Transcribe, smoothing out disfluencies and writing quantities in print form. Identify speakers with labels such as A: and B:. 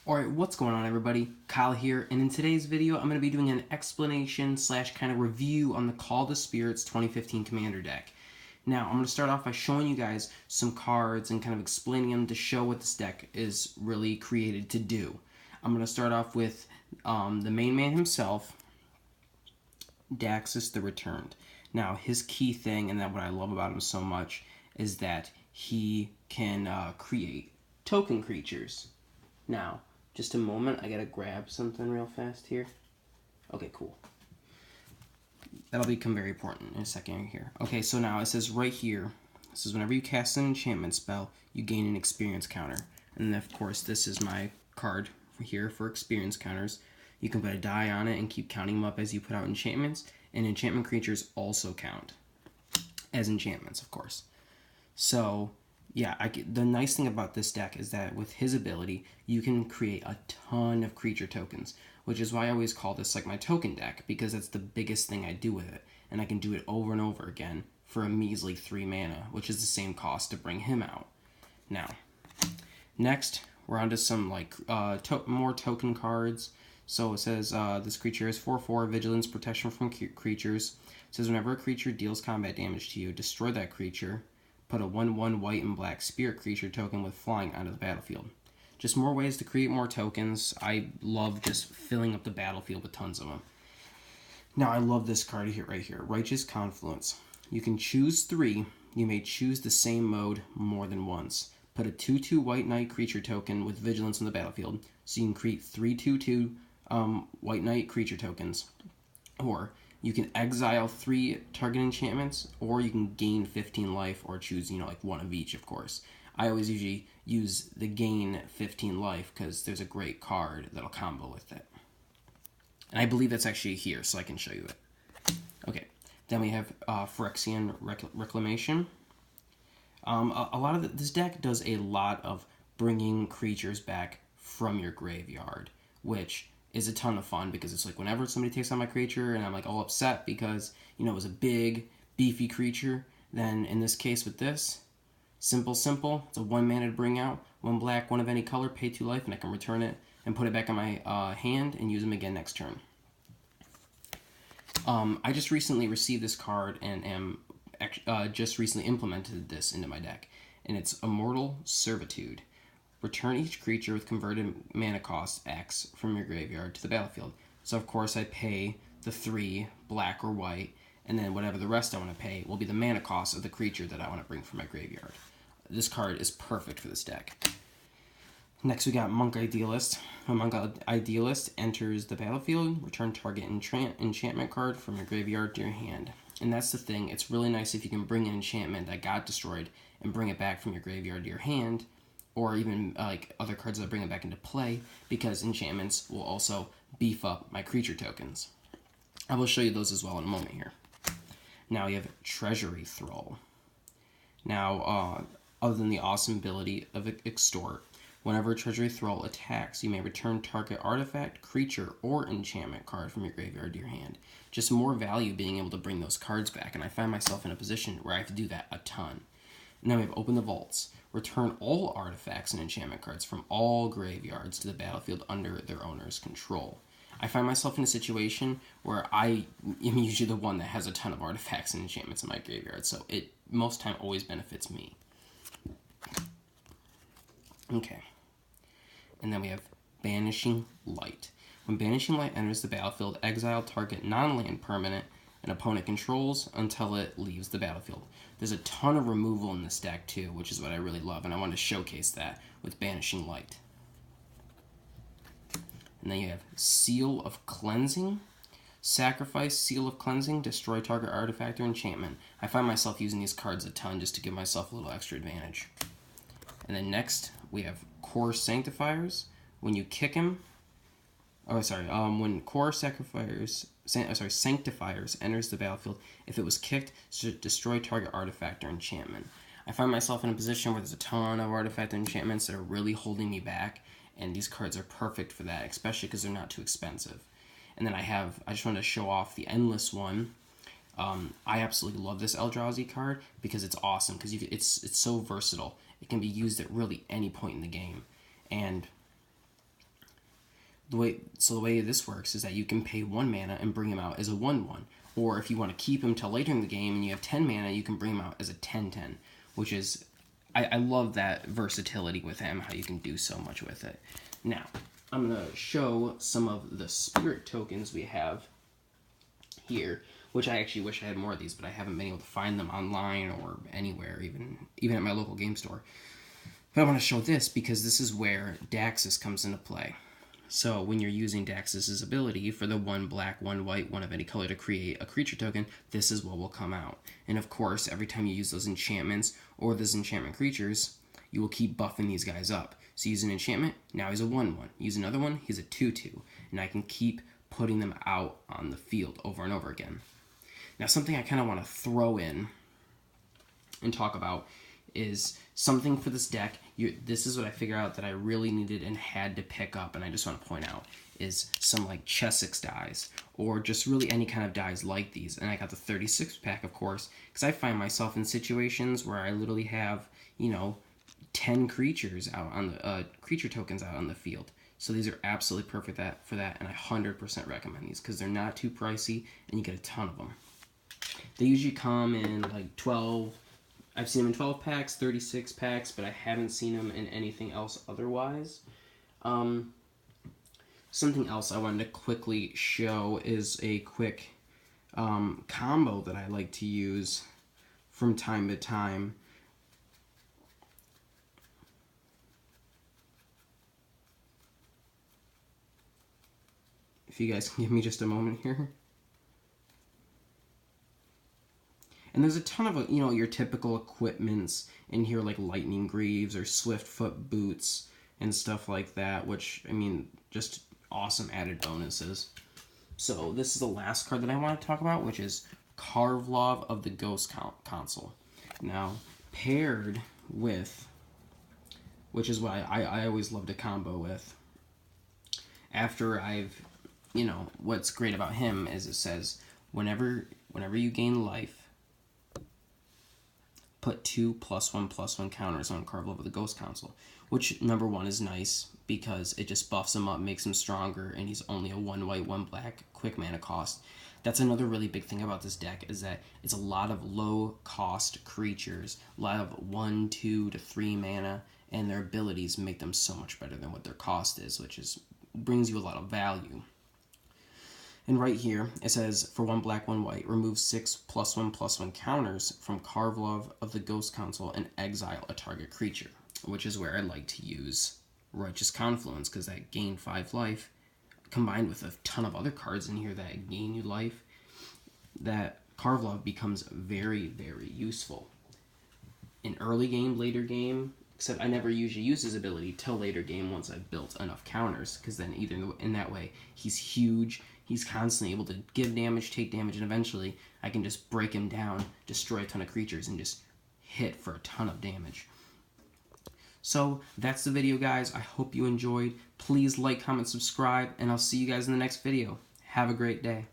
A: Alright, what's going on everybody? Kyle here, and in today's video I'm going to be doing an explanation slash kind of review on the Call to Spirits 2015 Commander deck. Now, I'm going to start off by showing you guys some cards and kind of explaining them to show what this deck is really created to do. I'm going to start off with the main man himself, Daxus the Returned. Now, his key thing, and what I love about him so much, is that he can create token creatures. Now, just a moment, I gotta grab something real fast here. Okay, cool. That'll become very important in a second here. Okay, so now it says right here, it says whenever you cast an enchantment spell, you gain an experience counter. And of course, this is my card here for experience counters. You can put a die on it and keep counting them up as you put out enchantments, and enchantment creatures also count as enchantments, of course. So, yeah, the nice thing about this deck is that with his ability, you can create a ton of creature tokens, which is why I always call this like my token deck, because that's the biggest thing I do with it, and I can do it over and over again for a measly 3 mana, which is the same cost to bring him out. Now, next, we're on to some like more token cards. So it says this creature has 4/4 vigilance, protection from creatures. It says whenever a creature deals combat damage to you, destroy that creature. Put a 1/1 white and black spirit creature token with flying onto the battlefield. Just more ways to create more tokens. I love just filling up the battlefield with tons of them. Now I love this card here, right here, Righteous Confluence. You can choose 3. You may choose the same mode more than once. Put a 2/2 white knight creature token with vigilance on the battlefield, so you can create 3 2/2 white knight creature tokens. Or you can exile 3 target enchantments, or you can gain 15 life, or choose, like one of each, of course. I always usually use the gain 15 life because there's a great card that'll combo with it. And I believe that's actually here, so I can show you it. Okay, then we have Axion Reclamation. A lot of this deck does a lot of bringing creatures back from your graveyard, which is a ton of fun because it's like whenever somebody takes out my creature and I'm like all upset because it was a big beefy creature, then in this case with this, simple, it's a 1 mana to bring out, 1 black, 1 of any color, pay 2 life, and I can return it and put it back on my hand and use them again next turn. I just recently received this card and am just recently implemented this into my deck, and it's Immortal Servitude. Return each creature with converted mana cost X from your graveyard to the battlefield. So of course I pay the 3 black or white, and then whatever the rest I want to pay will be the mana cost of the creature that I want to bring from my graveyard. This card is perfect for this deck. Next we got Monk Idealist. When Monk Idealist enters the battlefield, return target enchantment card from your graveyard to your hand. And that's the thing, it's really nice if you can bring an enchantment that got destroyed and bring it back from your graveyard to your hand, or even like other cards that bring it back into play, because enchantments will also beef up my creature tokens. I will show you those as well in a moment here. Now we have Treasury Thrall. Now, other than the awesome ability of Extort, whenever a Treasury Thrall attacks, you may return target artifact, creature, or enchantment card from your graveyard to your hand. Just more value being able to bring those cards back, and I find myself in a position where I have to do that a ton. Now we have Open the Vaults. Return all artifacts and enchantment cards from all graveyards to the battlefield under their owner's control. I find myself in a situation where I am usually the one that has a ton of artifacts and enchantments in my graveyard, so it most time always benefits me. Okay. And then we have Vanishing Light. When Vanishing Light enters the battlefield, exile target non-land permanent an opponent controls until it leaves the battlefield. There's a ton of removal in this deck too, which is what I really love, and I want to showcase that with Banishing Light. And then you have Seal of Cleansing. Sacrifice Seal of Cleansing, destroy target artifact or enchantment. I find myself using these cards a ton just to give myself a little extra advantage. And then next, we have Core Sanctifiers. When you kick him, when Core Sanctifiers enters the battlefield, if it was kicked, destroy target artifact or enchantment. I find myself in a position where there's a ton of artifact and enchantments that are really holding me back, and these cards are perfect for that, especially because they're not too expensive. And then I just wanted to show off the Endless one. I absolutely love this Eldrazi card because it's awesome, because it's so versatile. It can be used at really any point in the game. And the way this works is that you can pay 1 mana and bring him out as a 1/1. Or if you want to keep him till later in the game and you have 10 mana, you can bring him out as a 10/10, which is, I love that versatility with him, how you can do so much with it. Now, I'm going to show some of the spirit tokens we have here, which I actually wish I had more of these, but I haven't been able to find them online or anywhere, even at my local game store. But I want to show this because this is where Daxus comes into play. So when you're using Daxus' ability for the 1 black, 1 white, 1 of any color to create a creature token, this is what will come out. And of course, every time you use those enchantments or those enchantment creatures, you will keep buffing these guys up. So use an enchantment, now he's a 1/1. Use another one, he's a 2/2. And I can keep putting them out on the field over and over again. Now something I kind of want to throw in and talk about is something for this deck. This is what I figured out that I really needed and had to pick up, and I just want to point out, is some like Chessex dies, or just really any kind of dies like these. And I got the 36 pack, of course, because I find myself in situations where I literally have, 10 creatures out on the creature tokens out on the field. So these are absolutely perfect for that, and I 100% recommend these because they're not too pricey and you get a ton of them. They usually come in like 12. I've seen them in 12 packs, 36 packs, but I haven't seen them in anything else otherwise. Something else I wanted to quickly show is a quick combo that I like to use from time to time. If you guys can give me just a moment here. And there's a ton of, your typical equipments in here, like Lightning Greaves or Swiftfoot Boots and stuff like that, which, just awesome added bonuses. So this is the last card that I want to talk about, which is Karvlov of the Ghost Console. Now, paired with, which is what I always love to combo with, after I've, what's great about him is it says, whenever you gain life, put 2 +1/+1 counters on Karvlov of the Ghost Console, which, number one, is nice because it just buffs him up, makes him stronger, and he's only a 1 white, 1 black, quick mana cost. That's another really big thing about this deck, is that it's a lot of low-cost creatures, a lot of 1, 2 to 3 mana, and their abilities make them so much better than what their cost is, which brings you a lot of value. And right here, it says, for 1 black, 1 white, remove 6 +1/+1 counters from Karvlov of the Ghost Console and exile a target creature, which is where I like to use Righteous Confluence, because that gain 5 life, combined with a ton of other cards in here that gain you life, that Karvlov becomes very, very useful. In early game, later game, except I never usually use his ability till later game once I've built enough counters, because then either in that way, he's huge, he's constantly able to give damage, take damage, and eventually I can just break him down, destroy a ton of creatures, and just hit for a ton of damage. So that's the video, guys. I hope you enjoyed. Please like, comment, subscribe, and I'll see you guys in the next video. Have a great day.